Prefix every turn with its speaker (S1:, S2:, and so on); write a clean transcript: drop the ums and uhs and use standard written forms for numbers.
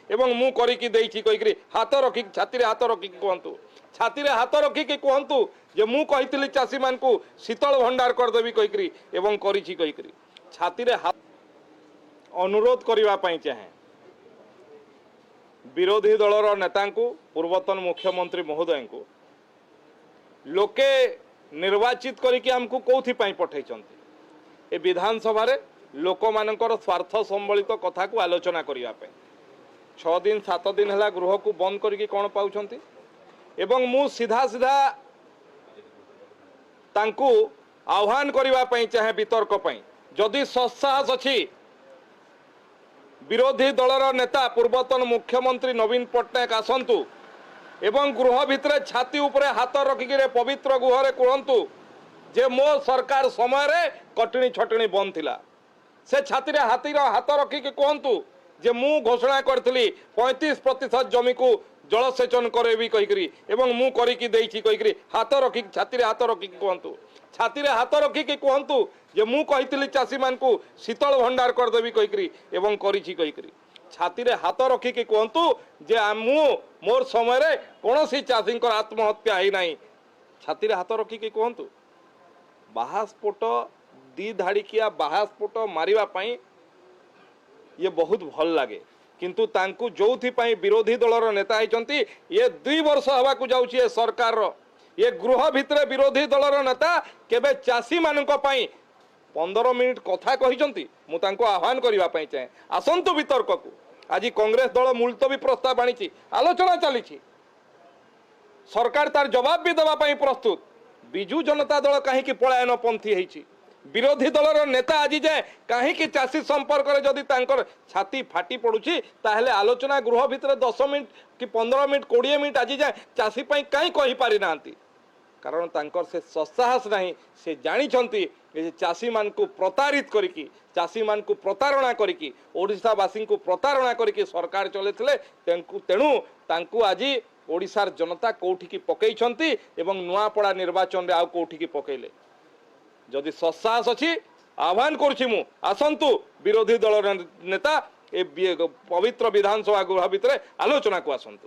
S1: एवं मु करिकी देइछि कहिकरी हाथ रखी छाती रे हाथ रखी कहतु छाती रे हाथ रखिकी कहतु जे मु कहितली चाषी मान को शीतल भंडार करदेवी कहिकरी एवं करिछि कहिकरी छाती रे हाथ अनुरोध करबा पई चाहे विरोधी दलर नेता को पूर्वतन मुख्यमंत्री महोदय को लोके निर्वाचित करके आमको कौथि पई पठैछंती ए विधानसभा रे लोक मानकर स्वार्थ संबलित कथा को आलोचना करबा पई 6 दिन 7 दिन है गृह को बंद करके कौन पाउछंती एवं मु सीधा सीधा तांकु आह्वान करबा पई चाहे वितर्क पई जदि सत्साहस अछि विरोधी दलर नेता पूर्वतन मुख्यमंत्री नवीन पट्टनायक आसंतु एवं गृह भितर छाती उपरे हाथ रखिकी पवित्र गुहरे कहतु जे मो सरकार समय रे कटनी छटनी बंद थिला से छाती रे हाथ रखिकी कहतु जे मु घोषणा करथली 35% जमी को जलसेचन करेबी कहिकरी एवं मु करिकी देइछि कहिकरी हाथ रखी छाती रे हाथ रखिकी कहतु छाती रे हाथ रखिकी कहतु जे मु कहितली चाषी मान को शीतल भंडार करदेवी कहिकरी एवं करिछि कहिकरी छाती रे हाथ रखिकी कहतु जे मु मोर समय रे कोनोसी चाषी आत्महत्या है नाही छाती रे हाथ रखिकी कहतु बाहास्फोट दी धाड़िकिया बाहास्फोट मारिबा पई ये बहुत भल लगे किंतु तांकु जोथि पई विरोधी दलर नेता होती ये 2 वर्ष हवा को जाउछि ये सरकार रो ये गृह भितर विरोधी दलर नेता केबे चाषी मानक पई 15 मिनिट कथा कहिसंती मु तांको आह्वान करबा पई चाहे आसंतु वितर्क को आज कांग्रेस दल मुलतवी प्रस्ताव आनी आलोचना चली सरकार तार जवाब भी देवा पई प्रस्तुत बिजू जनता दल कहीं पलायन पंथी होती विरोधी दलर नेता आज जाए कहीं चाषी संपर्क में जदि छाती फाटी पड़ुछि ताहले आलोचना गृह भितर 10 मिनिट कि 15 मिनिट 20 मिनिट आज जाए चाषी कहीं कही पारि नांती कारण तांकर से सत्साहस नहीं से जानिछंती चाषी मान को प्रतारित करिकी चाषी मान को प्रतारणा करिकी ओडिशावासी को प्रतारणा करिकी सरकार चलेथिले तेणु तांकु आज ओडिशार जनता कोठिकी पकईछंती एवं नुआपड़ा निर्वाचन रे आउ कोठिकी पकईले जदि सत्साहस अछि आह्वान करुछि मु आसंतु विरोधी दल नेता ए पवित्र विधानसभा गृह भितर आलोचना को आसंतु।